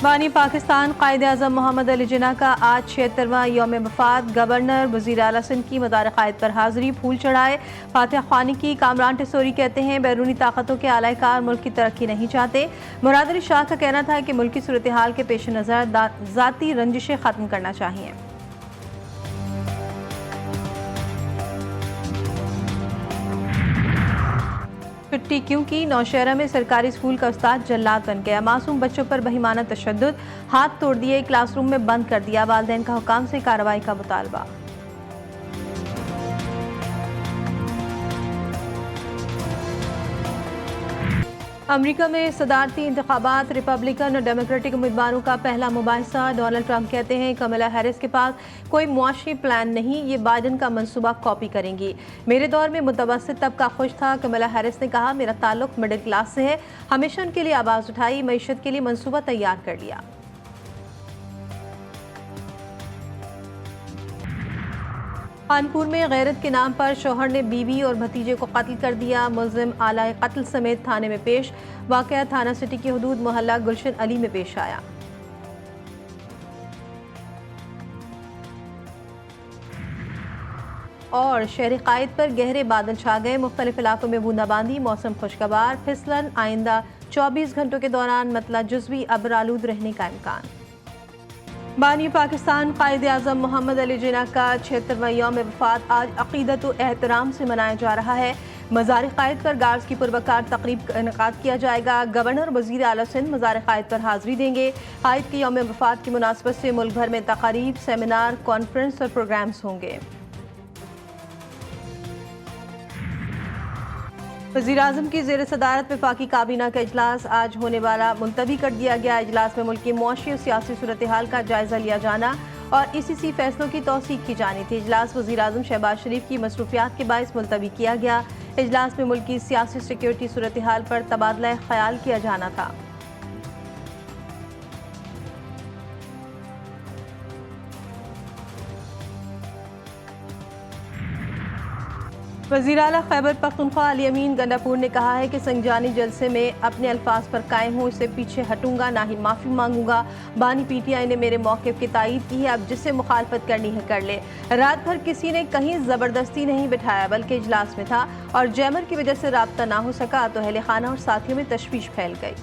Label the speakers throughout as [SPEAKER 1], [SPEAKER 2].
[SPEAKER 1] बानी पाकिस्तान कायद-ए-आज़म मोहम्मद अली जिन्ना का आज 76वां यौम वफ़ात। गवर्नर वज़ीर आला सिंध की मज़ार क़ायद पर हाज़िरी, फूल चढ़ाए। फातिहा ख़्वानी की कामरान टिसोरी कहते हैं बैरूनी ताकतों के आलाकार मुल्क की तरक्की नहीं चाहते। मुराद अली शाह का कहना था कि मुल्क की सूरत हाल के पेश नज़र ज़ाती रंजिशें ख़त्म करना चाहिए। छुट्टी क्यों की? नौशहरा में सरकारी स्कूल का उस्ताद जल्लाद बन गया। मासूम बच्चों पर बहिमाना तशद्दुद, हाथ तोड़ दिए, क्लासरूम में बंद कर दिया। वालिदैन का हुकाम से कार्रवाई का मुतालबा। अमरीका में सदारती इंतखाबात, रिपब्लिकन और डेमोक्रेटिक उम्मीदवारों का पहला मुबाहिसा। डोनाल्ड ट्रंप कहते हैं कमला हैरिस के पास कोई मुआशी प्लान नहीं, ये बाइडन का मंसूबा कॉपी करेंगी। मेरे दौर में मुतवस्सित तबका खुश था। कमला हैरिस ने कहा मेरा ताल्लुक मिडिल क्लास से है, हमेशा उनके लिए आवाज़ उठाई, मईशत के लिए मंसूबा तैयार कर लिया। कानपुर में गैरत के नाम पर शौहर ने बीवी और भतीजे को कत्ल कर दिया। मुल्जिम आला कत्ल समेत थाने में पेश। वाक़या थाना सिटी की हदूद मोहल्ला गुलशन अली में पेश आया। और शहर क़ायद पर गहरे बादल छा गए। मुख्तलिफ इलाकों में बूंदाबांदी, मौसम खुशगवार। फिसलन आइंदा 24 घंटों के दौरान मतला जुज़वी अब्रालूद रहने का इम्कान। बानी पाकिस्तान कायद-ए-आज़म मोहम्मद अली जिन्ना का 76वां यौम वफ़ात आज अक़ीदत व एहतराम से मनाया जा रहा है। मज़ार क़ायद पर गार्ड्स की पुरवकार तक़रीब का इनेकाद किया जाएगा। गवर्नर वज़ीर आला सिंध मज़ार क़ायद पर हाज़िरी देंगे। क़ायद के यौम वफ़ात की मुनासबत से मुल्क भर में तक़ारीब, सेमिनार, कॉन्फ्रेंस और प्रोग्राम्स होंगे। वज़ीर आज़म की ज़ेर सदारत वफ़ाक़ी काबीना का इजलास आज होने वाला मुलतवी कर दिया गया। इजलास में मुल्क की मुआशी और सियासी सूरत हाल का जायज़ा लिया जाना और ECC फैसलों की तौसीक़ की जानी थी। इजलास वज़ीर आज़म शहबाज शरीफ की मसरूफियात के बाइस मुलतवी किया गया। इजलास में मुल्क की सियासी सिक्योरिटी सूरत हाल पर तबादला ख्याल किया जाना था। वज़ीर आला खैबर पख्तूनख्वा अली अमीन गंडापुर ने कहा है कि संजानी जलसे में अपने अल्फाज पर कायम हूँ, इससे पीछे हटूंगा ना ही माफ़ी मांगूंगा। बानी PTI ने मेरे मौक़िफ़ की तायीद की है, अब जिससे मुखालफत करनी है कर ले। रात भर किसी ने कहीं ज़बरदस्ती नहीं बिठाया बल्कि इजलास में था और जैमर की वजह से राब्ता ना हो सका तो अहले खाना और साथियों में तशवीश फैल गई।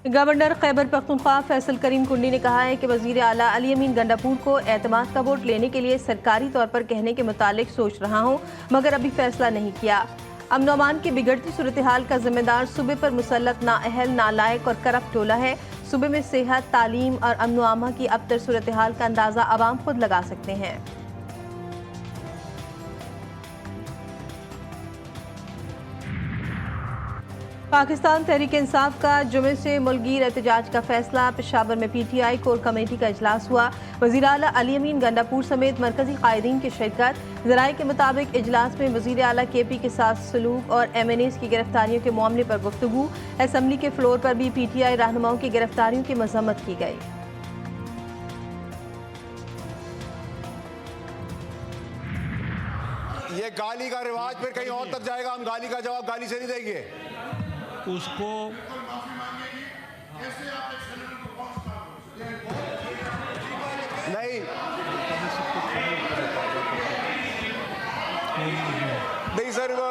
[SPEAKER 1] गवर्नर खैबर पख्तूनख्वा फैसल करीम कुंडी ने कहा है कि वज़ीर आला अली अमीन गंडापुर को एतमाद का वोट लेने के लिए सरकारी तौर पर कहने के मुतालिक सोच रहा हूँ, मगर अभी फैसला नहीं किया। अमन अमान की बिगड़ती सूरत हाल का जिम्मेदार सूबे पर मुसल्लत नाअहल, नालायक और करप्ट टोला है। सूबे में सेहत, तालीम और अमन आमा की अबतर सूरत हाल का अंदाज़ा अवाम खुद लगा सकते हैं। पाकिस्तान तहरीक इंसाफ का जुमे से मुल्कगीर एहतजाज का फैसला। पेशावर में PTI कोर कमेटी का इजलास हुआ। वज़ीर आला अली अमीन गंडापुर समेत मरकजी कायदीन की शिरकत। ज़राए के मुताबिक इजलास में वज़ीर आला KP के साथ सलूक और MNAs की गिरफ्तारियों के मामले पर गुफ्तगू। असम्बली के फ्लोर पर भी PTI रहनुमाओं की गिरफ्तारियों की मज़म्मत की गई।
[SPEAKER 2] ये गाली का रिवाज फिर कहीं और तक जाएगा। हम गाली का जवाब गाली से नहीं देंगे।
[SPEAKER 3] उसको
[SPEAKER 2] नहीं नहीं सर, वो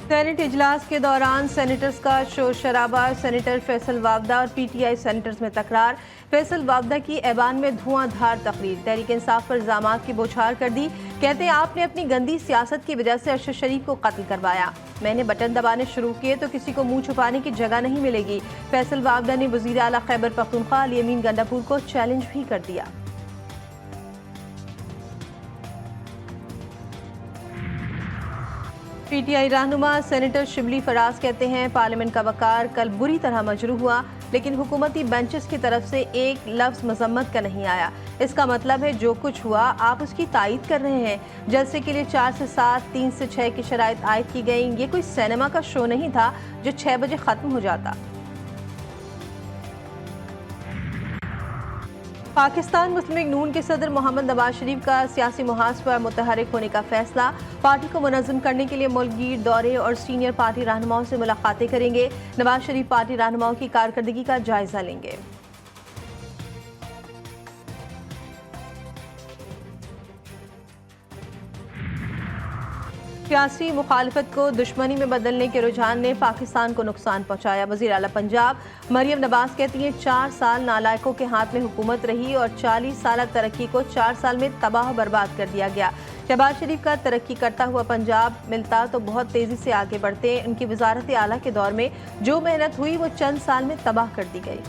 [SPEAKER 1] सेनेट इजलास के दौरान सेनेटर्स का शोर शराबा। सेनेटर फैसल वावदा और PTI सेनेटर्स में तकरार। फैसल वावदा की ऐवान में धुआंधार तकरीर। तहरीक इंसाफ पर इल्जामात की बौछार कर दी। कहते हैं आपने अपनी गंदी सियासत की वजह से अरशद शरीफ को कत्ल करवाया। मैंने बटन दबाने शुरू किए तो किसी को मुंह छुपाने की जगह नहीं मिलेगी। फैसल वावदा ने वज़ीर आला खैबर पख्तूनख्वा अली अमीन गंडापुर को चैलेंज भी कर दिया। PTI रहनुमा सेनेटर शिबली फराज कहते हैं पार्लियामेंट का वकार कल बुरी तरह मजरूह हुआ, लेकिन हुकूमती बेंचेस की तरफ से एक लफ्ज़ मजम्मत का नहीं आया। इसका मतलब है जो कुछ हुआ आप उसकी तायीद कर रहे हैं। जलसे के लिए 4 से 7, 3 से 6 की शराइत आयद की गई। ये कोई सिनेमा का शो नहीं था जो 6 बजे ख़त्म हो जाता। पाकिस्तान मुस्लिम लीग नून के सदर मोहम्मद नवाज शरीफ का सियासी मुहाज पर मुतहरिक होने का फैसला। पार्टी को मुनज़्ज़म करने के लिए मुल्कगीर दौरे और सीनियर पार्टी रहनुमाओं से मुलाकातें करेंगे। नवाज शरीफ पार्टी रहनुमाओं की कारकर्दगी का जायजा लेंगे। सियासी मुखालफत को दुश्मनी में बदलने के रुझान ने पाकिस्तान को नुकसान पहुंचाया। वज़ीर आला पंजाब मरियम नवाज कहती हैं 4 साल नालायकों के हाथ में हुकूमत रही और 40 साल तरक्की को 4 साल में तबाह बर्बाद कर दिया गया। शहबाज शरीफ का तरक्की करता हुआ पंजाब मिलता तो बहुत तेजी से आगे बढ़ते। उनकी वजारत आला के दौर में जो मेहनत हुई वो चंद साल में तबाह कर दी गई।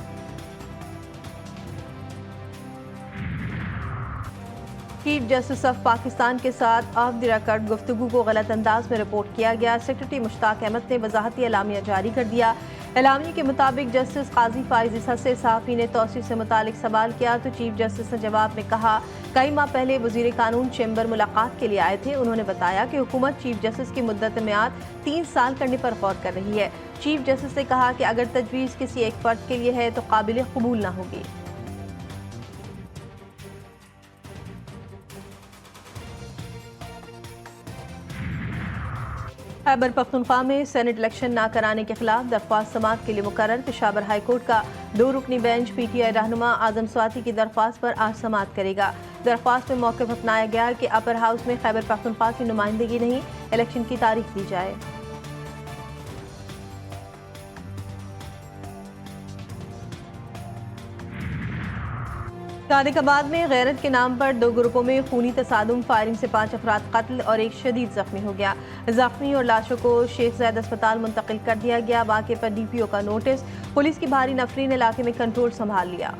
[SPEAKER 1] चीफ जस्टिस ऑफ पाकिस्तान के साथ ऑफ द रिकॉर्ड गुफ्तगू को गलत अंदाज में रिपोर्ट किया गया। सेक्रेटरी मुश्ताक अहमद ने वजाहती एलामिया जारी कर दिया। एलामिया के मुताबिक जस्टिस काजी फाइज इसा से सहाफ़ी ने तौसीह से मुतालिक सवाल किया तो चीफ जस्टिस ने जवाब में कहा कई माह पहले वजीर कानून चैम्बर मुलाकात के लिए आए थे। उन्होंने बताया कि हुकूमत चीफ जस्टिस की मुद्दत मियाद 3 साल करने पर गौर कर रही है। चीफ जस्टिस ने कहा कि अगर तजवीज़ किसी एक फर्द के लिए है तो काबिल कबूल न होगी। खैबर पख्तूनख्वा में सेनेट इलेक्शन न कराने के खिलाफ दरख्वास्त समाअत के लिए मुकर्रर। पेशावर हाई कोर्ट का 2 रुकनी बेंच PTI रहनुमा आजम स्वाति की दरख्वास्त पर आज समाअत करेगा। दरख्वास्त में मौक़िफ़ अपनाया गया कि अपर हाउस में खैबर पख्तूनख्वा की नुमाइंदगी नहीं, इलेक्शन की तारीख दी जाए। सादिकाबाद में गैरत के नाम पर 2 ग्रुपों में खूनी तसादुम, फायरिंग से 5 अफराद कत्ल और एक शदीद जख्मी हो गया। जख्मी और लाशों को शेख ज़ैद अस्पताल मुंतकिल कर दिया गया। वाक़े पर DPO का नोटिस। पुलिस की भारी नफरी ने इलाके में कंट्रोल संभाल लिया।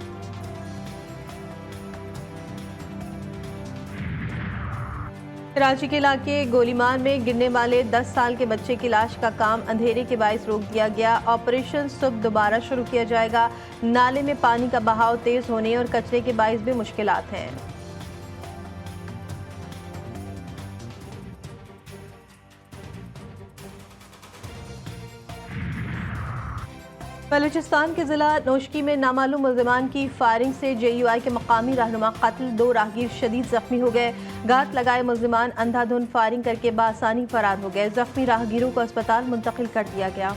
[SPEAKER 1] कराची के इलाके गोलीमार में गिरने वाले 10 साल के बच्चे की लाश का काम अंधेरे के बायस रोक दिया गया। ऑपरेशन सुबह दोबारा शुरू किया जाएगा। नाले में पानी का बहाव तेज होने और कचरे के बायस भी मुश्किलात हैं। बलूचिस्तान के जिला नोशकी में नामालूम मुल्ज़िमान की फायरिंग से JUI के मकामी रहनुमा कत्ल, 2 राहगीर शदीद जख्मी हो गए। घात लगाए मुल्ज़िमान अंधाधुंध फायरिंग करके बासानी फरार हो गए। जख्मी राहगीरों को अस्पताल मुंतकिल कर दिया गया।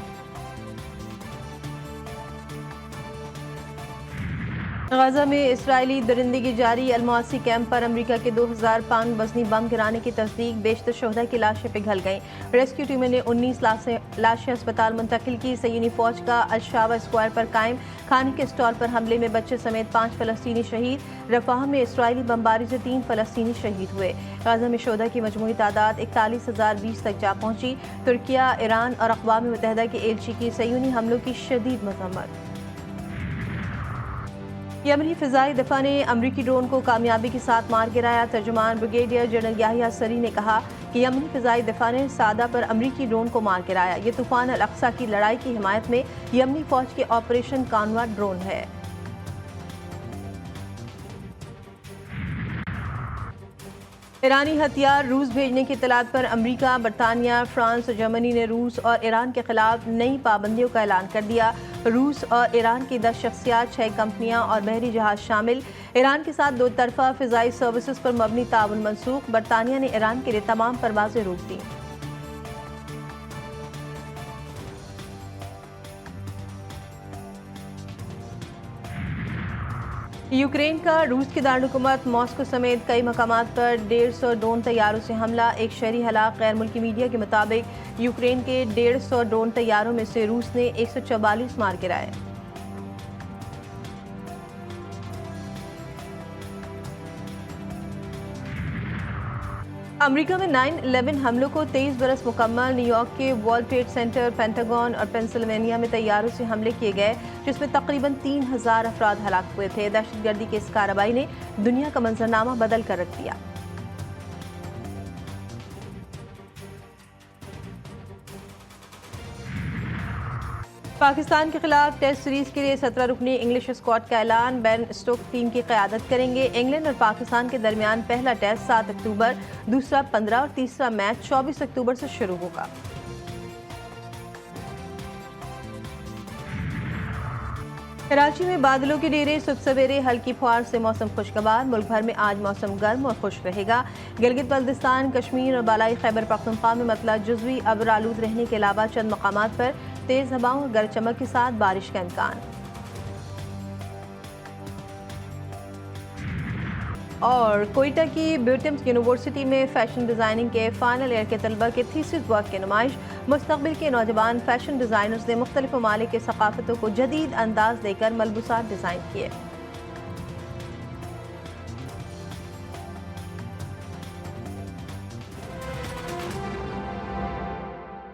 [SPEAKER 1] गाजा में इसराइली दरिंदगी जारी। अलमवासी कैंप पर अमेरिका के 2000 पाउंड वजनी बम गिराने की तस्दीक। बेशतर शोहदा की लाशें पिघल गईं। रेस्क्यू टीमों ने 19 लाशें अस्पताल मुंतकिल की। सयूनी फौज का अल-शावा स्क्वायर पर कायम खाने के स्टॉल पर हमले में बच्चे समेत 5 फ़लस्तीनी शहीद। रफाह में इसराइली बमबारी से 3 फ़लस्तीनी शहीद हुए। गाजा में शोहदा की मजमूई तादाद 41,020 तक जा पहुंची। तुर्किया, ईरान और अक़वाम मुत्तहिदा के एलची की सयूनी हमलों की शदीद मज़म्मत। यमनी फ़िज़ाई दफ़ा ने अमरीकी ड्रोन को कामयाबी के साथ मार गिराया। तर्जुमान ब्रिगेडियर जनरल याहिया सरी ने कहा कि यमनी फ़िज़ाई दफ़ा ने सादा पर अमरीकी ड्रोन को मार गिराया। ये तूफ़ान अल अक्सा की लड़ाई की हिमायत में यमनी फ़ौज के ऑपरेशन कानवा ड्रोन है। ईरानी हथियार रूस भेजने की इत्तलात पर अमरीका, बरतानिया, फ्रांस और जर्मनी ने रूस और ईरान के खिलाफ नई पाबंदियों का ऐलान कर दिया। रूस और ईरान की 10 शख्सियात, 6 कंपनियां और बहरी जहाज शामिल। ईरान के साथ 2 तरफा फ़िज़ाई सर्विसेज पर मबनी ताउन मनसूख। बरतानिया ने ईरान के लिए तमाम परवाजें रोक दी। यूक्रेन का रूस की दारकूमत मॉस्को समेत कई मकामात पर 150 ड्रोन तैयारों से हमला। एक शहरी हलाक। गैर मुल्की मीडिया के मुताबिक यूक्रेन के 150 ड्रोन तैयारों में से रूस ने 144 मार गिराए। अमेरिका में 9/11 हमलों को 23 बरस मुकम्मल। न्यूयॉर्क के वर्ल्ड ट्रेड सेंटर, पेंटागन और पेंसिल्वेनिया में तैयारों से हमले किए गए, जिसमें तकरीबन 3000 अफराद हलाक हुए थे। दहशतगर्दी की इस कार्रवाई ने दुनिया का मंजरनामा बदल कर रख दिया। पाकिस्तान के खिलाफ टेस्ट सीरीज के लिए 17 रुकनी इंग्लिश स्क्वाड का ऐलान। बेन स्टोक्स टीम की क़यादत करेंगे। इंग्लैंड और पाकिस्तान के दरमियान पहला टेस्ट 7 अक्टूबर, दूसरा 15 और तीसरा मैच 24 अक्टूबर से शुरू होगा। कराची में बादलों के डेरे, सुबह सवेरे हल्की फुहार से मौसम खुशगवार। मुल्क भर में आज मौसम गर्म और खुश रहेगा। गिलगित बल्तिस्तान, कश्मीर और बालाई खैबर पख्तूनख्वा में मतला जुज़वी अब्र आलूद रहने के अलावा चंद मकामात पर तेज़ हवाओं और गरज चमक के साथ बारिश का इम्कान। और कोयटा की ब्यूटिम्स यूनिवर्सिटी में फैशन डिज़ाइनिंग के फाइनल ईयर के तलबा के थीसिस वर्क की नुमाइश। मुस्तकबिल के नौजवान फैशन डिज़ाइनर्स ने मुख्तलिफ ममालिक के सकाफ़तों को जदीद अंदाज देकर मलबूसात डिज़ाइन किए।